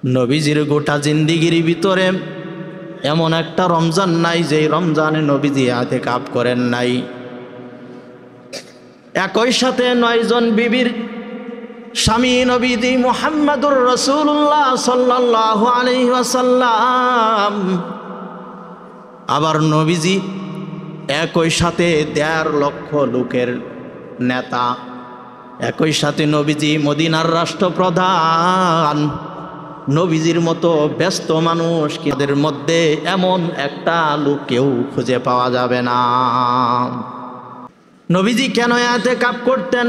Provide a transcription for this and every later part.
নবীজির গোটা জিন্দিগির ভিতরে এমন একটা রমজান নাই যে রমজানে নবীজি ইতিকাফ করেন নাই। একই সাথে 9 জন বিবির স্বামী নবীজি মুহাম্মদুর রাসূলুল্লাহ সাল্লাল্লাহু আলাইহি ওয়াসাল্লাম। আবার নবীজি একই সাথে 1.5 লক্ষ লোকের নেতা, একই সাথে নবীজি মদিনার রাষ্ট্রপ্রধান। নবীজির মতো ব্যস্ত মানুষ কিদের মধ্যে এমন একটা লোক কেউ খুঁজে পাওয়া যাবে না। নবীজি কেন ইতিকাফ করতেন?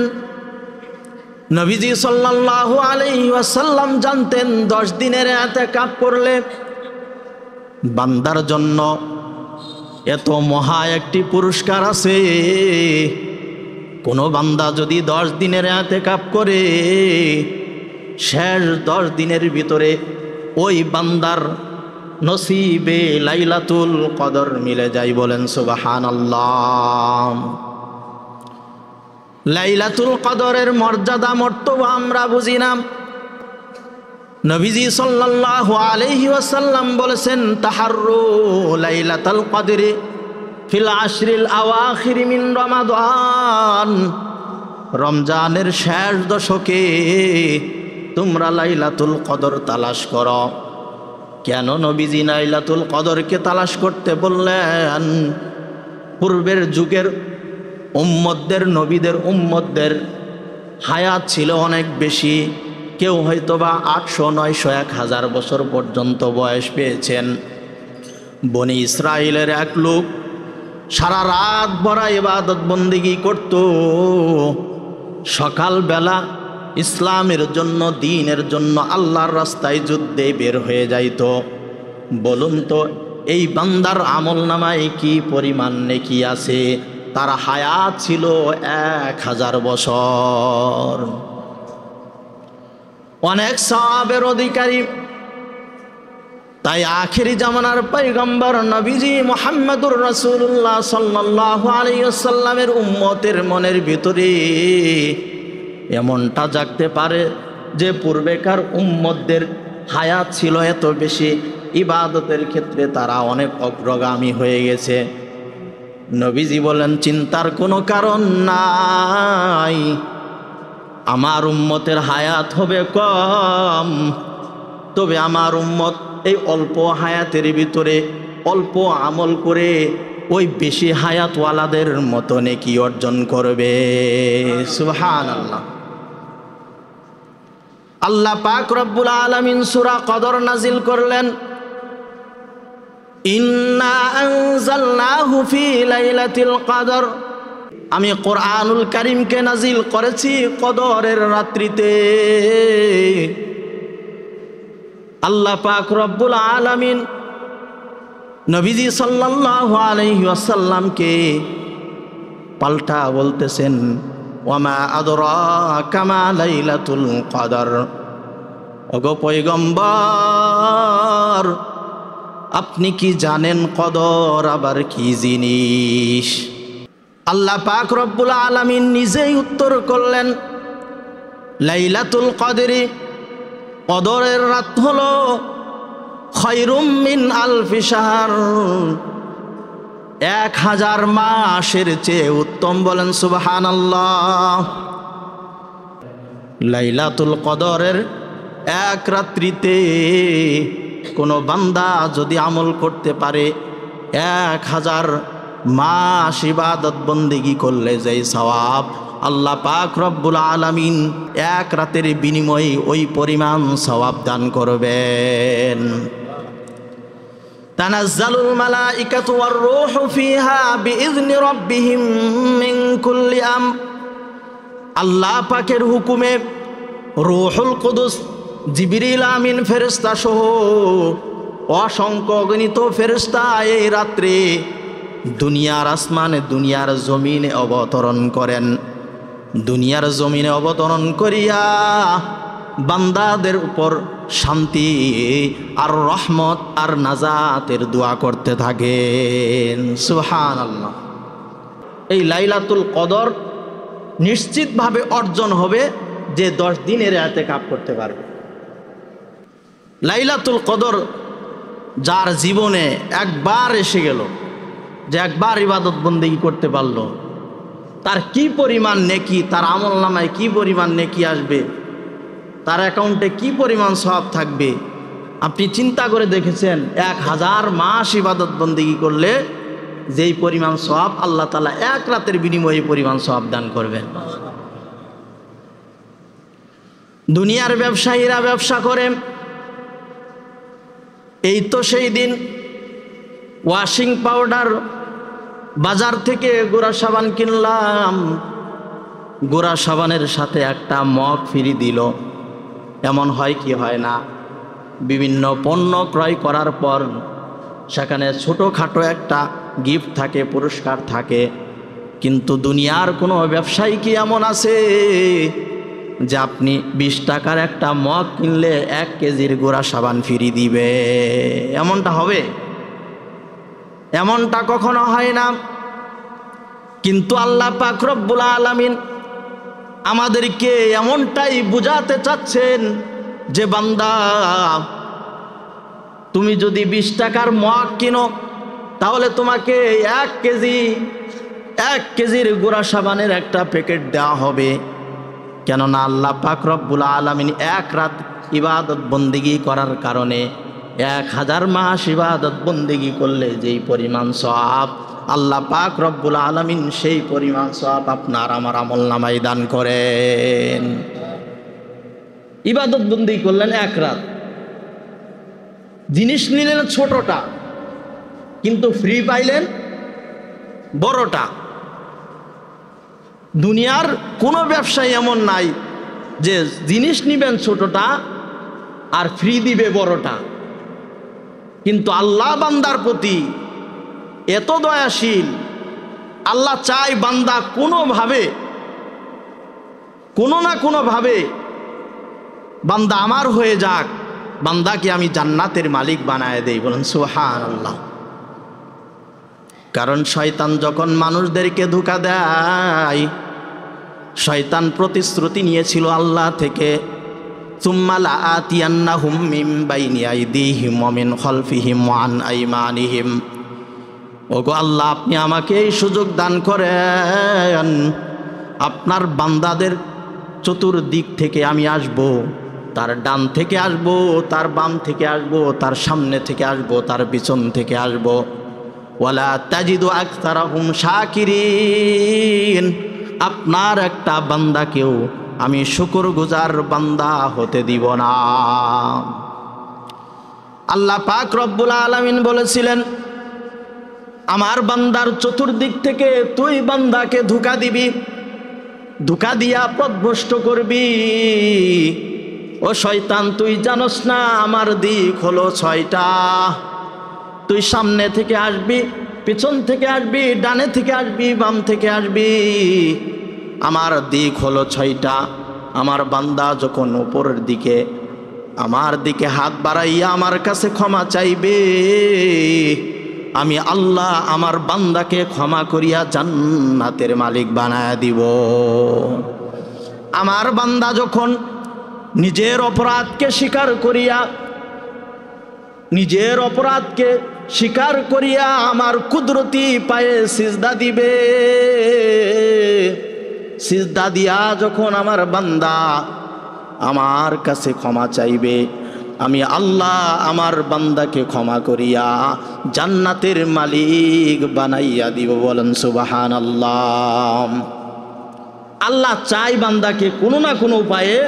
নবীজি সাল্লাল্লাহু আলাইহি ওয়াসাল্লাম জানতেন 10 দিনের ইতিকাফ করলে বান্দার জন্য এত মহা একটি পুরস্কার আছে। কোনো বান্দা যদি 10 দিনের ইতিকাফ করে, শেষ 10 দিনের ভিতরে ওই বান্দার নসিবে লাইলাতুল কদর মিলে যায়। বলেন সুবহানাল্লাহ। লাইলাতুল কদরের মর্যাদা মর্তবা আমরা বুঝি না। নবীজি সাল্লাল্লাহু আলাইহি ওয়াসাল্লাম বলেছেন, তাহাররু লাইলাতুল কদরি ফিল আশরিল আওয়াখির মিন রমাদান। রমজানের শেষ দশকে তোমরা লাইলাতুল কদর তালাশ করো। কেন নবীজি লাইলাতুল কদরকে তালাশ করতে বললেন? পূর্বের যুগের উম্মতদের, নবীদের উম্মতদের হায়াত ছিল অনেক বেশি। কেউ হয়তোবা 800, 900, 1000 বছর পর্যন্ত বয়স পেয়েছেন। বনি ইসরাইলের এক লোক সারা রাত ভরা ইবাদত বন্দেগী করত। সকালবেলা ইসলামের জন্য, দ্বীনের জন্য আল্লাহর রাস্তায় যুদ্ধে বের হয়ে যাইত। বলুন তো এই বান্দার আমলনামায় কি পরিমাণ নেকি আছে? তার হায়াত ছিল 1000 বছর। অনেক সওয়াবের অধিকারী। তাই আখেরি জামানার পয়গম্বর নবীজি মুহাম্মদুর রাসূলুল্লাহ সাল্লাল্লাহু আলাইহি ওয়াসাল্লামের উম্মতের মনের ভিতরে এমনটা জাগতে পারে যে পূর্বেকার উম্মতদের হায়াত ছিল এত বেশি, ইবাদতের ক্ষেত্রে তারা অনেক অগ্রগামী হয়ে গেছে। নবীজি বলেন, চিন্তার কোনো কারণ নাই। আমার উম্মতের হায়াত হবে কম, তবে আমার উম্মত এই অল্প হায়াতের ভিতরে অল্প আমল করে ওই বেশি হায়াতওয়ালাদের মতো নেকি অর্জন করবে। সুবহানাল্লাহ। আল্লাহ পাক রব্বুল আলামিন সূরা কদর নাজিল করলেন, ইন্না আনজালনাহু ফি লাইলাতিল কদর। আমি কোরআনুল কারীমকে নাজিল করেছি কদরের রাত্রিতে। আল্লাহ পাক রব্বুল আলামিন নবীজি সাল্লাল্লাহু আলাইহি ওয়াসাল্লামকে পাল্টা বলতেছেন, ওয়ামা আদরাকা মা লাইলাতুল কদর। ওগো পয়গম্বর, আপনি কি জানেন কদর আবার কি জিনিস? আল্লাহ পাক রব্বুল আলামিন নিজেই উত্তর করলেন, লাইলাতুল কদরি, কদরের রাত হলো খায়রুম মিন আলফি শাহর, 1000 মাসের চেয়ে উত্তম। বলেন সুবহানাল্লাহ। লাইলাতুল কদরের এক রাত্রিতে কোনো বান্দা যদি আমল করতে পারে, 1000 মাস ইবাদত বন্দেগী করলে যেই সওয়াব আল্লাহ পাক রব্বুল আলামিন এক রাতের বিনিময়ে ওই পরিমাণ সওয়াব দান করবেন। তানাজ্জালুল মালাইকাতু ওয়ার রূহু ফিহা বিইذনি রাব্বিহিম মিন কুল্লি আমর। আল্লাহ পাকের হুকুমে রূহুল কুদুস, জিবরিল আমিন ফেরেশতা সহ অসংখ্য অগণিত ফেরেশতা এই রাত্রে দুনিয়ার আসমানে, দুনিয়ার জমিনে অবতরণ করেন। দুনিয়ার জমিনে অবতরণ করিয়া বান্দাদের উপর শান্তি আর রহমত আর নাজাতের দোয়া করতে থাকেন। সুবহানাল্লাহ। এই লাইলাতুল কদর নিশ্চিতভাবে অর্জন হবে যে 10 দিনের ইতিকাফ করতে পারবে। লাইলাতুল কদর যার জীবনে একবার এসে গেল, যে একবার ইবাদত বন্দেগী করতে পারলো, তার কি পরিমাণ নেকি, তার আমল নামায় কি পরিমাণ নেকি আসবে, তার অ্যাকাউন্টে কি পরিমাণ সওয়াব থাকবে। আপনি চিন্তা করে দেখেছেন 1000 মাস ইবাদত বন্দেগী করলে যেই পরিমাণ সওয়াব আল্লাহ তাআলা এক রাতের বিনিময়ে পরিমাণ সওয়াব দান করবেন। দুনিয়ার ব্যবসায়ীরা ব্যবসা করে, এই তো সেই দিন ওয়াশিং পাউডার বাজার থেকে গুঁড়া সাবান কিনলাম, গুঁড়া সাবানের সাথে একটা মগ ফ্রি দিল। এমন হয় কি হয় না? বিভিন্ন পণ্য ক্রয় করার পর সেখানে ছোটোখাটো একটা গিফট থাকে, পুরস্কার থাকে। কিন্তু দুনিয়ার কোনো ব্যবসায়ী কি এমন আছে যে আপনি 20 টাকার একটা মগ কিনলে 1 কেজির গুঁড়া সাবান ফ্রি দিবে? এমনটা হবে? এমনটা কখনো হয় না। কিন্তু আল্লাহ পাক রব্বুল আলামিন আমাদেরকে এমনটাই বুঝাতে চাচ্ছেন যে বান্দা, তুমি যদি 20 টাকার মগ কিনো তাহলে তোমাকে 1 কেজির গুঁড়া সাবানের একটা প্যাকেট দেওয়া হবে। কেননা আল্লাহ পাক রব্বুল আলামিন এক রাত ইবাদত বন্দেগী করার কারণে 1000 মাস ইবাদত বন্দেগী করলে যেই পরিমাণ সওয়াব আল্লাহ পাক রব্বুল আলামিন সেই পরিমাণ সওয়াব আপনার আমার আমলনামায় দান করেন। ইবাদত বন্দেগী করলেন 1 রাত, জিনিস নিলেন ছোটটা, কিন্তু ফ্রি পাইলেন বড়টা। দুনিয়ার কোনো ব্যবসায় এমন নাই যে জিনিস নিবেন ছোটটা আর ফ্রি দিবে বড়টা। কিন্তু আল্লাহ বান্দার প্রতি এত দয়াশীল, আল্লাহ চায় বান্দা কোনোভাবে, কোনো না কোনোভাবে বান্দা আমার হয়ে যাক, বান্দাকে আমি জান্নাতের মালিক বানায় দেই। বলেন সুবহানাল্লাহ। কারণ শয়তান যখন মানুষদেরকে ধোঁকা দেয়, শয়তান প্রতিশ্রুতি নিয়েছিল আল্লাহ থেকে, সুম্মা লাআতিয়ান্নাহুম মিন বাইনি আইদিহিম ওয়া মিন খালফিহিম ওয়া আন আইমানিহিম। ওগো আল্লাহ, আপনি আমাকে এই সুযোগ দান করেন, আপনার বান্দাদের চতুর্দিক থেকে আমি আসব, তার ডান থেকে আসব, তার বাম থেকে আসব, তার সামনে থেকে আসব, তার পিছন থেকে আসব। ওয়ালা তাজিদু আকসারাহুম শাকিরিন। আপনার একটা বান্দাকেও আমি শুকরগুজার বান্দা হতে দিব না। আল্লাহ পাক রব্বুল আলামিন বলেছিলেন, আমার বান্দার চতুর্দিক থেকে তুই বান্দাকে ধোঁকা দিবি, ধোঁকা দিয়া পথভ্রষ্ট করবি। ও শয়তান, তুই জানোস না আমার দিক হলো 6টা। তুই সামনে থেকে আসবি, পিছন থেকে আসবি, ডানে থেকে আসবি, বাম থেকে আসবি। আমার দিক হলো 6টা। আমার বান্দা যখন উপরের দিকে আমার দিকে হাত বাড়াইয়া আমার কাছে ক্ষমা চাইবে, আমি আল্লাহ আমার বান্দাকে ক্ষমা করিয়া জান্নাতের মালিক বানায়া দিব। আমার বান্দা যখন নিজের অপরাধকে স্বীকার করিয়া, নিজের অপরাধকে স্বীকার করিয়া আমার কুদরতি পায়ে সিজদা দিবে, সিজদা দিয়া যখন আমার বান্দা আমার কাছে ক্ষমা চাইবে, আমি আল্লাহ আমার বান্দাকে ক্ষমা করিয়া জান্নাতের মালিক বানাইয়া দিব। বলেন সুবহানাল্লাহ। আল্লাহ চাই বান্দাকে কোনো না কোনো উপায়ে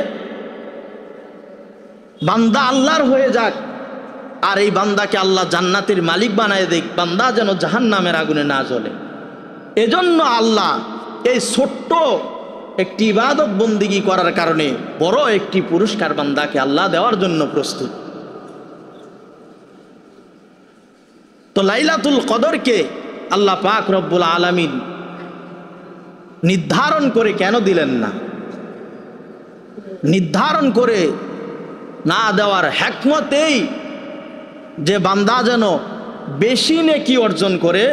বান্দা আল্লাহর হয়ে যাক, আর এই বান্দাকে আল্লাহ জান্নাতের মালিক বানায় দেখ, বান্দা যেন জাহান্নামের আগুনে না জ্বলে। এজন্য আল্লাহ এই ছোট্ট একটি ইবাদত বন্দেগী করার কারণে বড় একটি পুরস্কার বান্দাকে আল্লাহ দেওয়ার জন্য প্রস্তুত। তো লাইলাতুল কদরকে আল্লাহ পাক রব্বুল আলামিন নির্ধারণ করে কেন দিলেন না? নির্ধারণ করে না দেওয়ার হিকমতেই যে বান্দা যেন বেশি নেকি অর্জন করে,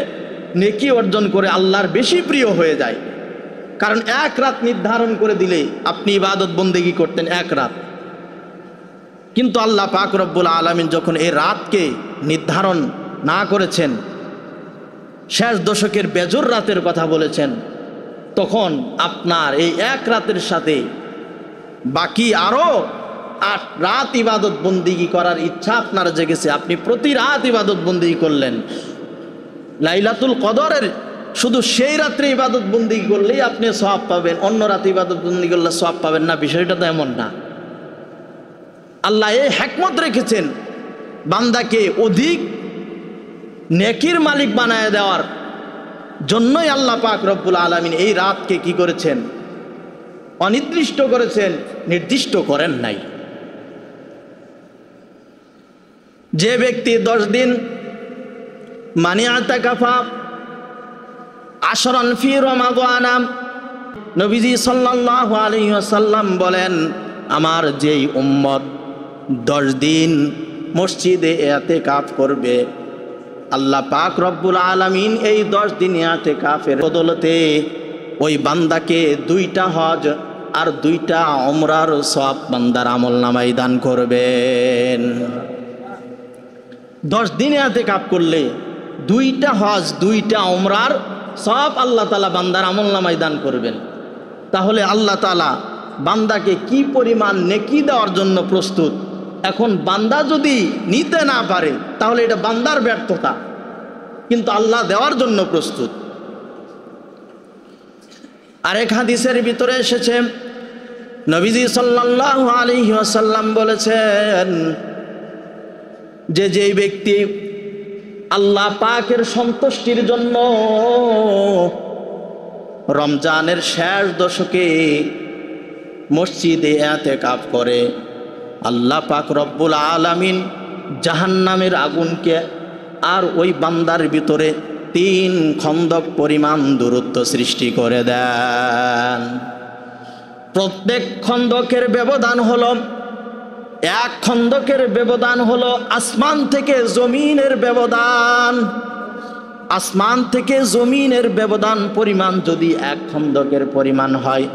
নেকি অর্জন করে আল্লাহর বেশি প্রিয় হয়ে যায়। কারণ 1 রাত নির্ধারণ করে দিলে আপনি ইবাদত বন্দেগী করতেন 1 রাত, কিন্তু আল্লাহ পাক রব্বুল আলামিন যখন এই রাতকে নির্ধারণ না করেছেন, শেষ দশকের বেজর রাতের কথা বলেছেন, তখন আপনার এই এক রাতের সাথে বাকি আরো 8 রাত ইবাদত বন্দিগি করার ইচ্ছা আপনার জেগেছে। আপনি প্রতি রাত ইবাদত বন্দিগি করলেন। লাইলাতুল কদরের শুধু সেই রাত্রে ইবাদত বন্দিগি করলেই আপনি সওয়াব পাবেন, অন্য রাতে ইবাদত বন্দিগি করলে সওয়াব পাবেন না, বিষয়টা তো এমন না। আল্লাহ এই হিকমত রেখেছেন বান্দাকে অধিক নেকির মালিক বানায় দেওয়ার জন্যই আল্লাহ পাক রব্বুল আলামিন এই রাতকে কি করেছেন? অনির্দিষ্ট করেছেন, নির্দিষ্ট করেন নাই। যে ব্যক্তি 10 দিন মানে আতাকাফা আশরান ফি রমাদান, নবীজি সাল্লাল্লাহু আলাইহি ওয়াসাল্লাম বলেন, আমার যেই উম্মত 10 দিন মসজিদে ইতিকাফ করবে, আল্লাহ পাক রব্বুল আলামিন এই 10 দিন ইতিকাফের বদলতে ওই বান্দাকে 2টা হজ আর 2টা উমরার সওয়াব বান্দার আমলনামায় দান করবেন। 10 দিন ইতিকাফ করলে 2টা হজ 2টা উমরার সওয়াব আল্লাহ তাআলা বান্দার আমলনামায় দান করবেন। তাহলে আল্লাহ তাআলা বান্দাকে কি পরিমাণ নেকি দেওয়ার জন্য প্রস্তুত। এখন বান্দা যদি নিতে না পারে তাহলে এটা বান্দার ব্যর্থতা, কিন্তু আল্লাহ দেওয়ার জন্য প্রস্তুত। আরেক হাদিসের ভিতরে এসেছে, নবীজি সাল্লাল্লাহু আলাইহি ওয়াসাল্লাম বলেছেন যে যেই ব্যক্তি আল্লাহ পাকের সন্তুষ্টির জন্য রমজানের শেষ দশকে মসজিদে ইতিকাফ করে, আল্লাহ পাক রব্বুল আলামিন জাহান্নামের আগুনকে আর ওই বান্দার ভিতরে 3 খন্দক পরিমাণ দূরত্ব সৃষ্টি করে দেন। প্রত্যেক খন্দকের ব্যবধান হলো, 1 খন্দকের ব্যবধান হলো আসমান থেকে জমিনের ব্যবধান। আসমান থেকে জমিনের ব্যবধান পরিমাণ যদি 1 খন্দকের পরিমাণ হয়,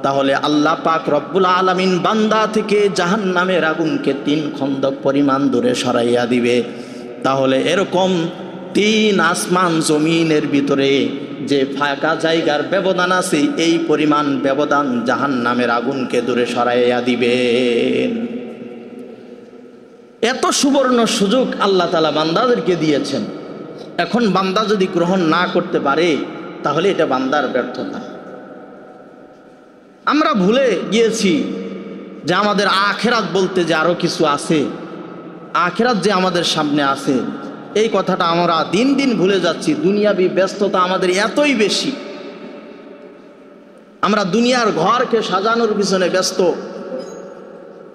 তাহলে আল্লাহ পাক রব্বুল আলামিন বান্দা থেকে জাহান্নামের আগুনকে 3 খন্দক পরিমাণ দূরে সরাইয়া দিবে। তাহলে এরকম 3 আসমান জমিনের ভিতরে যে ফাঁকা জায়গার ব্যবধান আছে, এই পরিমাণ ব্যবধান জাহান্নামের আগুনকে দূরে সরাইয়া দিবেন। এত সুবর্ণ সুযোগ আল্লাহ তাআলা বান্দাদেরকে দিয়েছেন। এখন বান্দা যদি গ্রহণ না করতে পারে তাহলে এটা বান্দার ব্যর্থতা। আমরা ভুলে গিয়েছি যে আমাদের আখিরাত বলতে যে আরো কিছু আছে, আখিরাত যে আমাদের সামনে আছে, এই কথাটা আমরা দিন দিন ভুলে যাচ্ছি। দুনিয়াবি ব্যস্ততা আমাদের এতই বেশি, আমরা দুনিয়ার ঘরকে সাজানোর পিছনে ব্যস্ত,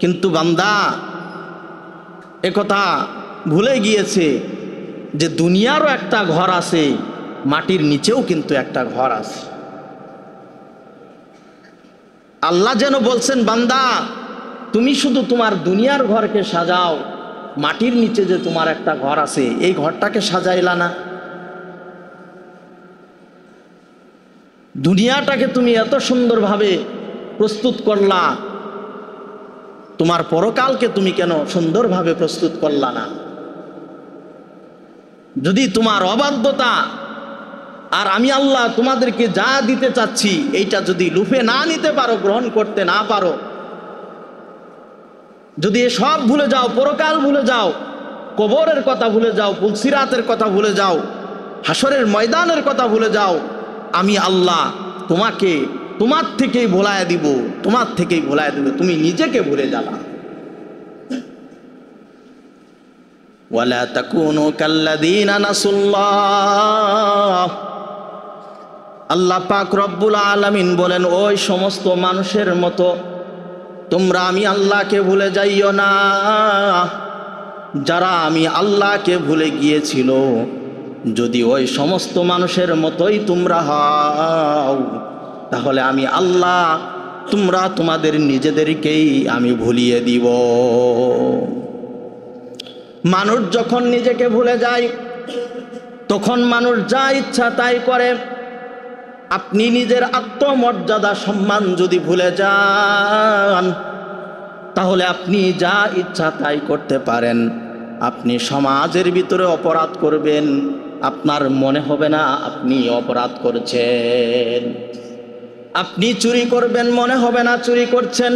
কিন্তু বান্দা একথা ভুলে গিয়েছে যে দুনিয়ারও একটা ঘর আছে, মাটির নিচেও কিন্তু একটা ঘর আছে। আল্লাহ যেন বলছেন, বান্দা তুমি শুধু তোমার দুনিয়ার ঘরকে সাজাও, মাটির নিচে যে তোমার একটা ঘর আছে, এই ঘরটাকে সাজাইলা না? দুনিয়াটাকে তুমি এত সুন্দরভাবে প্রস্তুত করলা, তোমার পরকালকে তুমি কেন সুন্দরভাবে প্রস্তুত করলা না? যদি তোমার অবাধ্যতা আর আমি আল্লাহ তোমাদেরকে যা দিতে চাচ্ছি এইটা যদি লুফে না নিতে পারো, গ্রহণ করতে না পারো, যদি এসব ভুলে যাও, পরকাল ভুলে যাও, কবরের কথা ভুলে যাও, পুলসিরাতের কথা ভুলে যাও, হাসরের ময়দানের কথা ভুলে যাও, আমি আল্লাহ তোমাকে তোমার থেকেই ভোলায় দিব, তোমার থেকেই ভোলায় দিব, তুমি নিজেকে ভুলে যাবা। ওয়ালা তাকুনু কাল্লাযীনা নাসুল্লাহ, আল্লাহ পাক রব্বুল আলামিন বলেন, ওই সমস্ত মানুষের মতো তোমরা আমি আল্লাহকে ভুলে যাইও না, যারা আমি আল্লাহকে ভুলে গিয়েছিল। যদি ওই সমস্ত মানুষের মতোই তোমরা হও, তাহলে আমি আল্লাহ তোমরা তোমাদের নিজেদেরকেই আমি ভুলিয়ে দিব। মানুষ যখন নিজেকে ভুলে যায় তখন মানুষ যা ইচ্ছা তাই করে। আপনি নিজের আত্মমর্যাদা সম্মান যদি ভুলে যান তাহলে আপনি যা ইচ্ছা তাই করতে পারেন। আপনি সমাজের ভিতরে অপরাধ করবেন, আপনার মনে হবে না আপনি অপরাধ করছেন। আপনি চুরি করবেন, মনে হবে না চুরি করছেন।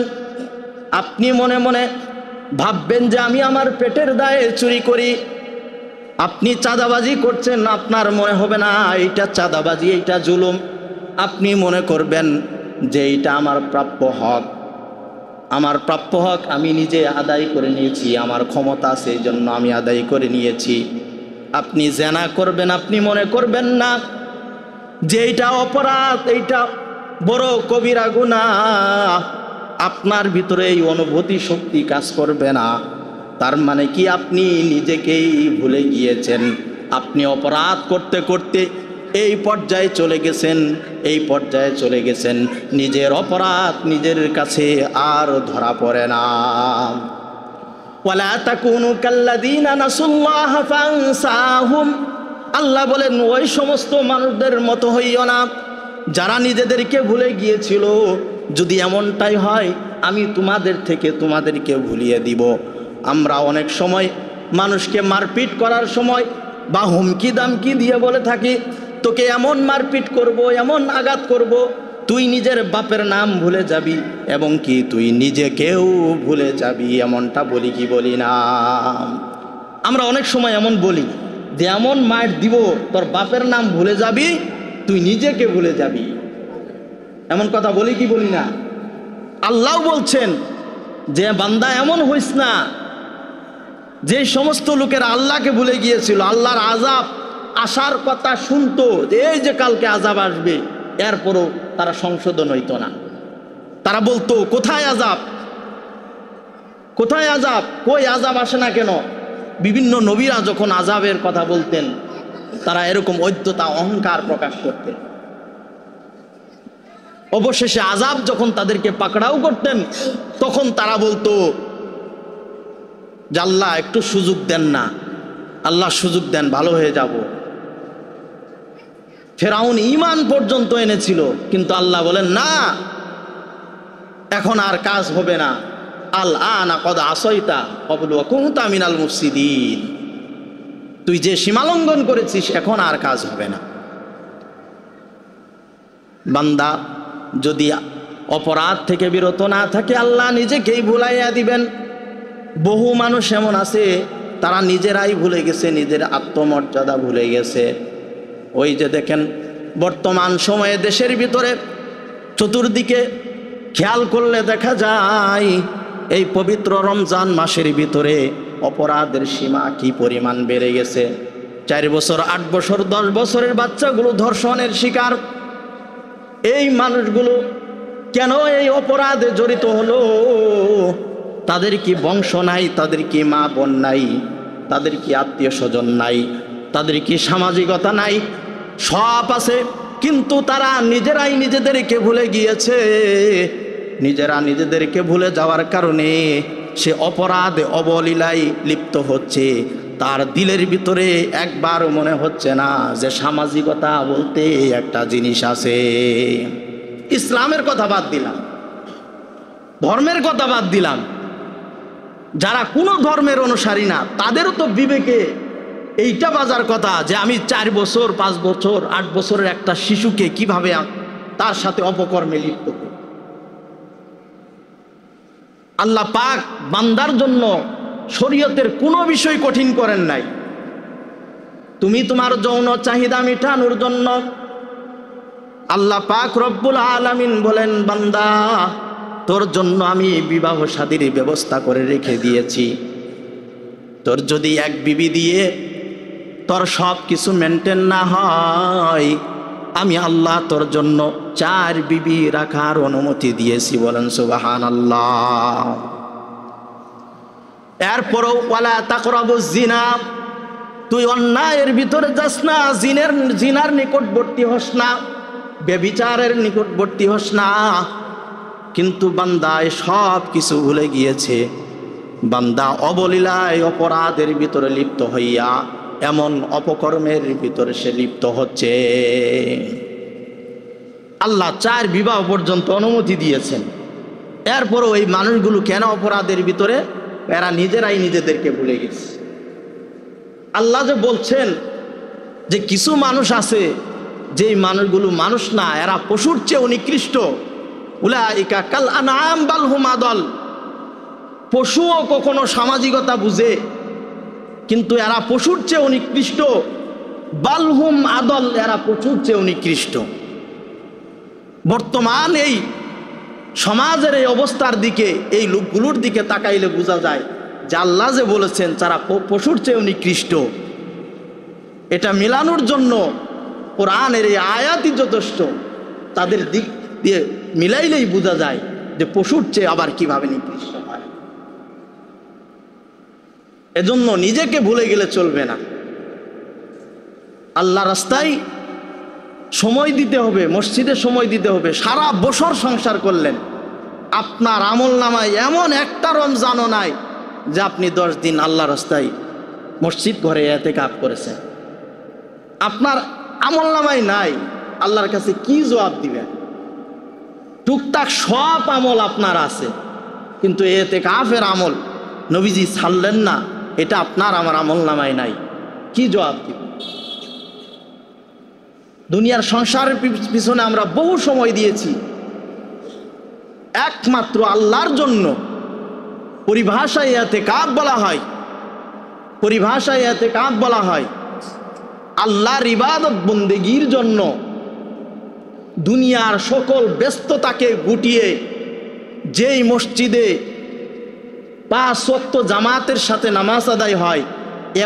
আপনি মনে মনে ভাববেন যে আমি আমার পেটের দায়ে চুরি করি। আপনি চাঁদাবাজি করছেন, আপনার মনে হবে না এইটা চাঁদাবাজি, এইটা জুলুম। আপনি মনে করবেন যে এইটা আমার প্রাপ্য হক, আমার প্রাপ্য হক আমি নিজে আদায় করে নিয়েছি, আমার ক্ষমতা আছে এই জন্য আমি আদায় করে নিয়েছি। আপনি জেনা করবেন, আপনি মনে করবেন না যে এইটা অপরাধ, এইটা বড় কবিরা গুনাহ। আপনার ভিতরে এই অনুভূতি শক্তি কাজ করবে না। তার মানে কি আপনি নিজেকেই ভুলে গিয়েছেন। আপনি অপরাধ করতে করতে এই পর্যায়ে চলে গেছেন, এই পর্যায়ে চলে গেছেন, নিজের অপরাধ নিজের কাছে আর ধরা পড়ে না। ওয়ালা তাকুনু কাল্লাযীনা নাসুল্লাহ ফানসাহুম, আল্লাহ বলেন ওই সমস্ত মানুষদের মতো হইও না যারা নিজেদেরকে ভুলে গিয়েছিল। যদি এমনটাই হয় আমি তোমাদেরকে ভুলিয়ে দিব। আমরা অনেক সময় মানুষকে মারপিট করার সময় বা হুমকি দামকি দিয়ে বলে থাকি তোকে এমন মারপিট করব, এমন আঘাত করব, তুই নিজের বাপের নাম ভুলে যাবি এবং কি তুই নিজেকেও ভুলে যাবি। এমনটা বলি কি বলি না? আমরা অনেক সময় এমন বলি যে এমন মার দিব তোর বাপের নাম ভুলে যাবি, তুই নিজেকে ভুলে যাবি। এমন কথা বলি কি বলি না? আল্লাহ বলছেন যে বান্দা এমন হইস না। যে সমস্ত লোকেরা আল্লাহকে ভুলে গিয়েছিল, আল্লাহর আযাব আসার কথা শুনতো যে এই যে কালকে আযাব আসবে, এরপরও তারা সংশোধন হইতো না। তারা বলতো কোথায় আযাব, কোথায় আযাব, কই আযাব আসে না কেন? বিভিন্ন নবীরা যখন আযাবের কথা বলতেন তারা এরকম ঐদ্যতা অহংকার প্রকাশ করতেন। অবশেষে আযাব যখন তাদেরকে পাকড়াও করতেন তখন তারা বলতো যে আল্লাহ একটু সুযোগ দেন না, আল্লাহ সুযোগ দেন, ভালো হয়ে যাব। ফেরাউন ঈমান পর্যন্ত এনেছিল, কিন্তু আল্লাহ বলেন না, এখন আর কাজ হবে না। আল আনা কদ আসাইতা ক্বাবলু ওয়া কুনতা মিনাল মুফসিদিন, তুই যে সীমালঙ্ঘন করেছিস এখন আর কাজ হবে না। বান্দা যদি অপরাধ থেকে বিরত না থাকে আল্লাহ নিজেকেই ভুলাইয়া দিবেন। বহু মানুষ এমন আছে তারা নিজেরাই ভুলে গেছে, নিজের আত্মমর্যাদা ভুলে গেছে। ওই যে দেখেন বর্তমান সময়ে দেশের ভিতরে চতুর্দিকে খেয়াল করলে দেখা যায় এই পবিত্র রমজান মাসের ভিতরে অপরাধের সীমা কি পরিমাণ বেড়ে গেছে। 4 বছর, 8 বছর, 10 বছরের বাচ্চাগুলো ধর্ষণের শিকার। এই মানুষগুলো কেন এই অপরাধে জড়িত হলো? তাদের কি বংশ নাই, তাদের কি মা বোন নাই, তাদের কি আত্মীয় স্বজন নাই, তাদের কি সামাজিকতা নাই? সব আছে, কিন্তু তারা নিজেরাই নিজেদেরকে ভুলে গিয়েছে। নিজেরা নিজেদেরকে ভুলে যাওয়ার কারণে সে অপরাধে অবলীলায় লিপ্ত হচ্ছে। তার দিলের ভিতরে একবার মনে হচ্ছে না যে সামাজিকতা বলতে একটা জিনিস আছে। ইসলামের কথা বাদ দিলাম, ধর্মের কথা বাদ দিলাম, যারা কোনো ধর্মের অনুসারী না তাদেরও তো বিবেকে এইটা বাজার কথা যে আমি 4 বছর, 5 বছর, 8 বছরের একটা শিশুকে কিভাবে তার সাথে অপকর্মে লিপ্ত করি। আল্লাহ পাক বান্দার জন্য শরীয়তের কোনো বিষয় কঠিন করেন নাই। তুমি তোমার যৌন চাহিদা মেটানোর জন্য আল্লাহ পাক রব্বুল আলামিন বলেন বান্দা তোর জন্য আমি বিবাহ শাদীর ব্যবস্থা করে রেখে দিয়েছি। তোর যদি এক বিবি দিয়ে তোর সব কিছু মেনটেন না হয়, আমি আল্লাহ তোর জন্য 4 বিবি রাখার অনুমতি দিয়েছি। বলেন সুবহানাল্লাহ। এরপরও ওয়ালা তাকরাবুজ জিনা, তুই অন্যায়ের ভিতরে যাস না, জিনার নিকটবর্তী হস না, ব্যভিচারের নিকটবর্তী হস না। কিন্তু বান্দা সব কিছু ভুলে গিয়েছে। বান্দা অবলীলায় অপরাধের ভিতরে লিপ্ত হইয়া এমন অপকর্মের ভিতরে সে লিপ্ত হচ্ছে। আল্লাহ 4 বিবাহ পর্যন্ত অনুমতি দিয়েছেন। এরপরও ওই মানুষগুলো কেন অপরাধের ভিতরে? এরা নিজেরাই নিজেদেরকে ভুলে গেছে। আল্লাহ যে বলছেন যে কিছু মানুষ আছে যেই মানুষগুলো মানুষ না, এরা পশুর চেয়ে নিকৃষ্ট। উলাইকা কাল আনআম বাল হুম আদল। পশুও কখনো সামাজিকতা বুঝে, কিন্তু এরা পশুর চেয়ে নিকৃষ্ট। বাল হুম আদল, এরা পশুর চেয়ে নিকৃষ্ট। বর্তমান এই সমাজের এই অবস্থার দিকে, এই লোকগুলোর দিকে তাকাইলে বোঝা যায় যে আল্লাহ যে বলেছেন তারা পশুর চেয়ে নিকৃষ্ট, এটা মিলানোর জন্য কোরআনের এই আয়াতই যথেষ্ট। তাদের দিক দিয়ে মিলাইলেই বোঝা যায় যে পশুর চেয়ে আবার কিভাবে নিকৃষ্ট হয়। এজন্য নিজেকে ভুলে গেলে চলবে না। আল্লাহ রাস্তায় সময় দিতে হবে, মসজিদে সময় দিতে হবে। সারা বছর সংসার করলেন, আপনার আমলনামায় এমন একটা রমজানও নাই যে আপনি 10 দিন আল্লাহ রাস্তায় মসজিদ ঘরে ইতিকাফ করেছেন। আপনার আমলনামায় নাই, আল্লাহর কাছে কি জবাব দিবেন? টুকটাক সব আমল আপনার আছে, কিন্তু ইতিকাফের আমল নবীজি ছাড়লেন না, এটা আপনার আমার আমলনামায় নাই, কি জবাব দিবেন? দুনিয়ার সংসারের পিছনে আমরা বহু সময় দিয়েছি একমাত্র আল্লাহর জন্য। পরিভাষায় ইতিকাফ বলা হয়, পরিভাষায় ইতিকাফ বলা হয় আল্লাহর ইবাদত বন্দেগীর জন্য। দুনিয়ার সকল ব্যস্ততাকে গুটিয়ে যেই মসজিদে 5 ওয়াক্ত জামাতের সাথে নামাজ আদায় হয়,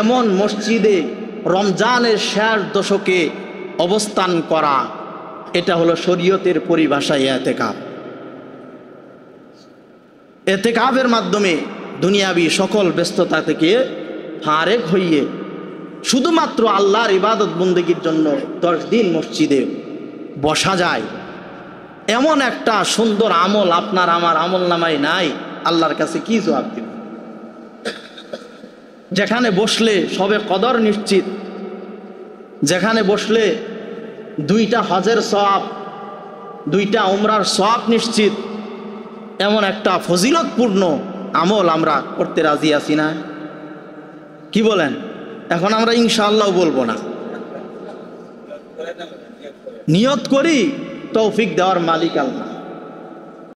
এমন মসজিদে রমজানের শেষ দশকে অবস্থান করা, এটা হলো শরীয়তের পরিভাষায় ইতিকাফ। ইতিকাফের মাধ্যমে দুনিয়াবি সকল ব্যস্ততা থেকে ফারেক হইয়ে শুধুমাত্র আল্লাহর ইবাদত বন্দেগীর জন্য 10 দিন মসজিদে বসা যায়। এমন একটা সুন্দর আমল আপনার আমার আমলনামায় নাই, আল্লাহর কাছে কি জবাব দিব? যেখানে বসলে সবে কদর নিশ্চিত, যেখানে বসলে 2টা হজের সওয়াব, 2টা উমরার সওয়াব নিশ্চিত, এমন একটা ফজিলতপূর্ণ আমল আমরা করতে রাজি আছি না? কি বলেন? এখন আমরা ইনশাআল্লাহ বলবো না, নিয়ত করি, তৌফিক দেওয়ার মালিক আল্লাহ।